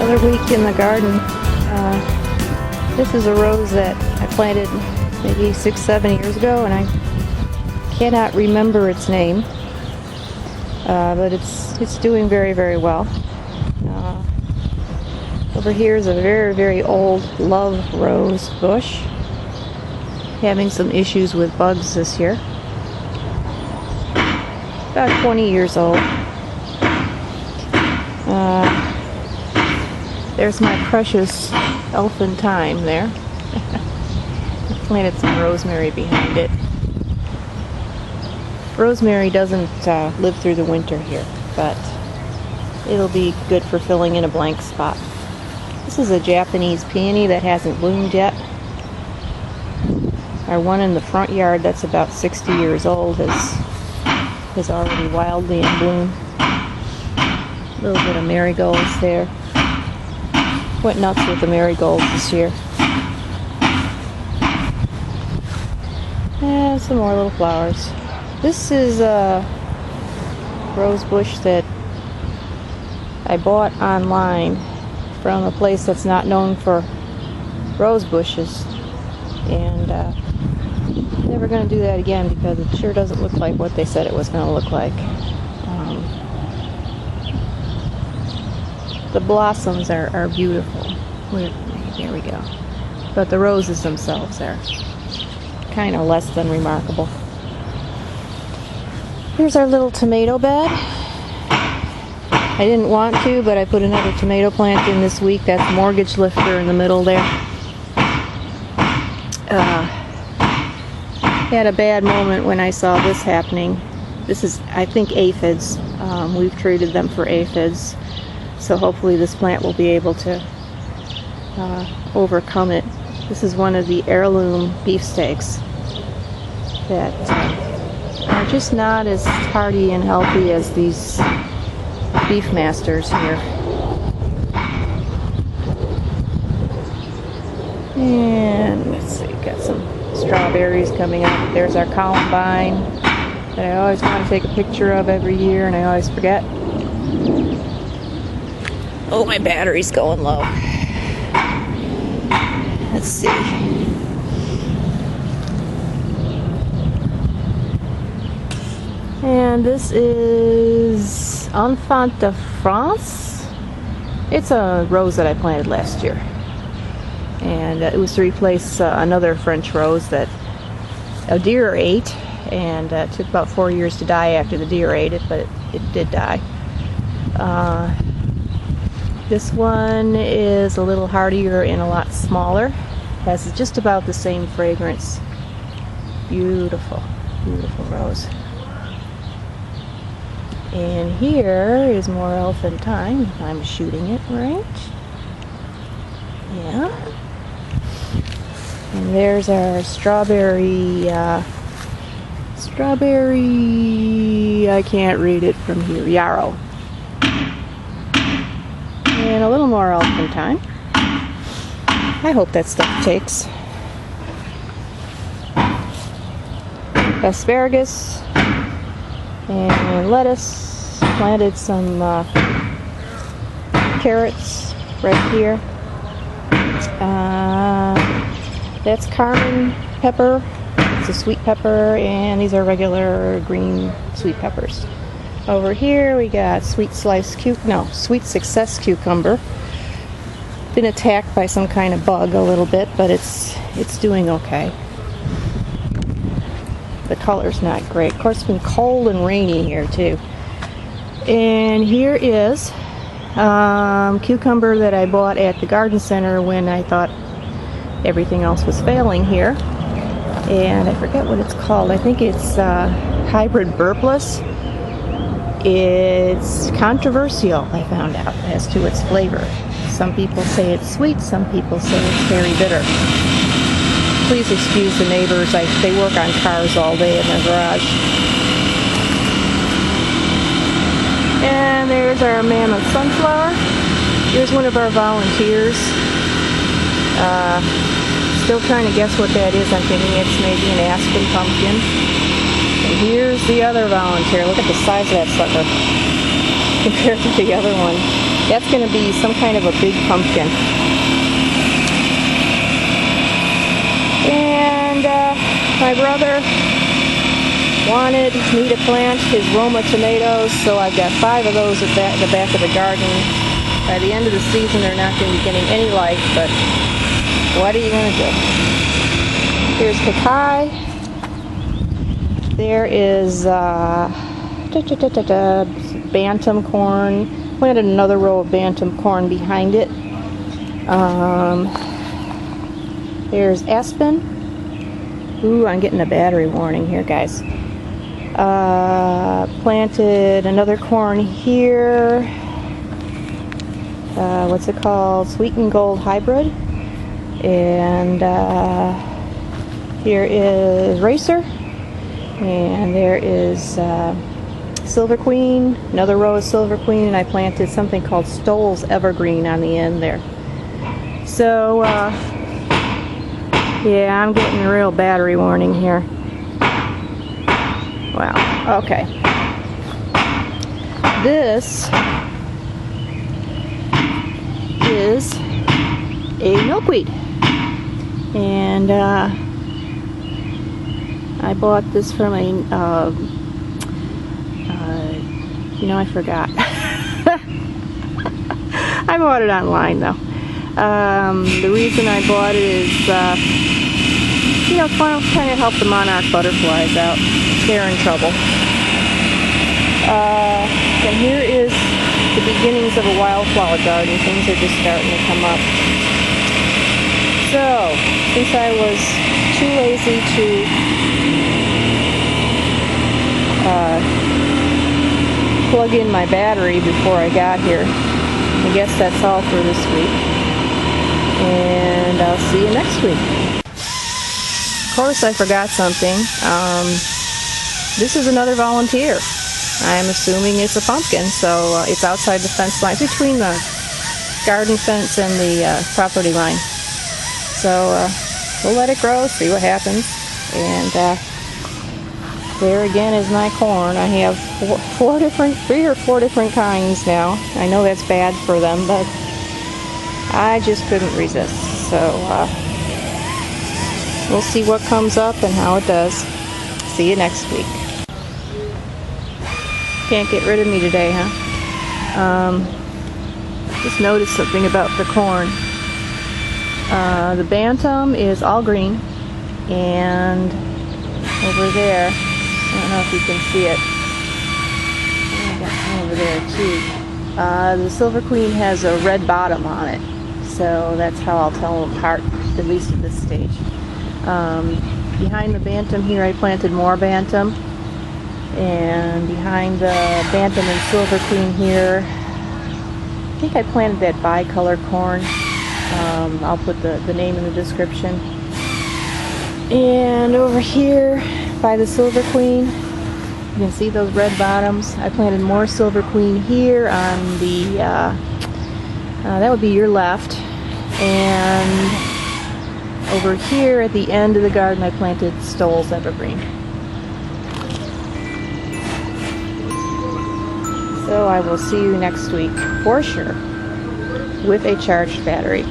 Another week in the garden. This is a rose that I planted maybe 6-7 years ago, and I cannot remember its name, but it's doing very, very well. Over here is a very, very old love rose bush, having some issues with bugs this year. About 20 years old. There's my precious elfin thyme there. I planted some rosemary behind it. Rosemary doesn't live through the winter here, but it'll be good for filling in a blank spot. This is a Japanese peony that hasn't bloomed yet. Our one in the front yard that's about 60 years old is already wildly in bloom. A little bit of marigolds there. Went nuts with the marigolds this year. And some more little flowers. This is a rose bush that I bought online from a place that's not known for rose bushes. And never going to do that again because it sure doesn't look like what they said it was going to look like. The blossoms are beautiful. There we go. But the roses themselves are kind of less than remarkable. Here's our little tomato bed. I didn't want to, but I put another tomato plant in this week. That's mortgage lifter in the middle there. Had a bad moment when I saw this happening. This is, I think, aphids. We've treated them for aphids. So hopefully this plant will be able to overcome it. This is one of the heirloom beefsteaks that are just not as hearty and healthy as these beef masters here. And let's see, got some strawberries coming up. There's our columbine that I always want to take a picture of every year and I always forget. Oh, my battery's going low. Let's see. And this is Enfant de France. It's a rose that I planted last year. And it was to replace another French rose that a deer ate. And it took about 4 years to die after the deer ate it, but it did die. This one is a little hardier and a lot smaller. Has just about the same fragrance. Beautiful, beautiful rose. And here is more elfin thyme, if I'm shooting it right. Yeah. And there's our strawberry, I can't read it from here, yarrow. And a little more elfin thyme. I hope that stuff takes. Asparagus and lettuce. Planted some carrots right here. That's Carmen pepper. It's a sweet pepper, and these are regular green sweet peppers. Over here we got sweet success cucumber. Been attacked by some kind of bug a little bit, but it's doing okay. The color's not great. Of course, it's been cold and rainy here too. And here is cucumber that I bought at the garden center when I thought everything else was failing here. And I forget what it's called. I think it's hybrid burpless. It's controversial, I found out, as to its flavor. Some people say it's sweet, some people say it's very bitter. Please excuse the neighbors. They work on cars all day in their garage. And there's our mammoth sunflower. Here's one of our volunteers. Still trying to guess what that is. I'm thinking it's maybe an aspen pumpkin. And here's the other volunteer. Look at the size of that sucker compared to the other one. That's going to be some kind of a big pumpkin. And my brother wanted me to plant his Roma tomatoes, so I've got 5 of those at the back of the garden. By the end of the season, they're not going to be getting any light, but what are you going to do? Here's Kakai. There is Bantam corn. Planted another row of Bantam corn behind it. There's Aspen. Ooh, I'm getting a battery warning here, guys. Planted another corn here. What's it called? Sweet and Gold Hybrid. And here is Racer. And there is Silver Queen. Another row of Silver Queen. And I planted something called Stowell's Evergreen on the end there. So, yeah, I'm getting a real battery warning here. Wow. Okay. This is a milkweed. And I bought this from a, I forgot. I bought it online though. The reason I bought it is, kind of help the monarch butterflies out. They're in trouble. And here is the beginnings of a wildflower garden. Things are just starting to come up. So, since I was too lazy to plug in my battery before I got here, I guess that's all for this week. And I'll see you next week. Of course, I forgot something. This is another volunteer. I'm assuming it's a pumpkin, so it's outside the fence line, between the garden fence and the property line. So we'll let it grow, see what happens. And there again is my corn. I have 3 or 4 different kinds now. I know that's bad for them, but I just couldn't resist. So we'll see what comes up and how it does. See you next week. Can't get rid of me today, huh? Just noticed something about the corn. The Bantam is all green, and over there, I don't know if you can see it. I got some over there too. The Silver Queen has a red bottom on it, so that's how I'll tell them apart, at least at this stage. Behind the Bantam here, I planted more Bantam. And behind the Bantam and Silver Queen here, I think I planted that bicolor corn. I'll put the name in the description. And over here by the Silver Queen, you can see those red bottoms. I planted more Silver Queen here on the, that would be your left. And over here at the end of the garden, I planted Stowell's Evergreen. So I will see you next week, for sure, with a charged battery.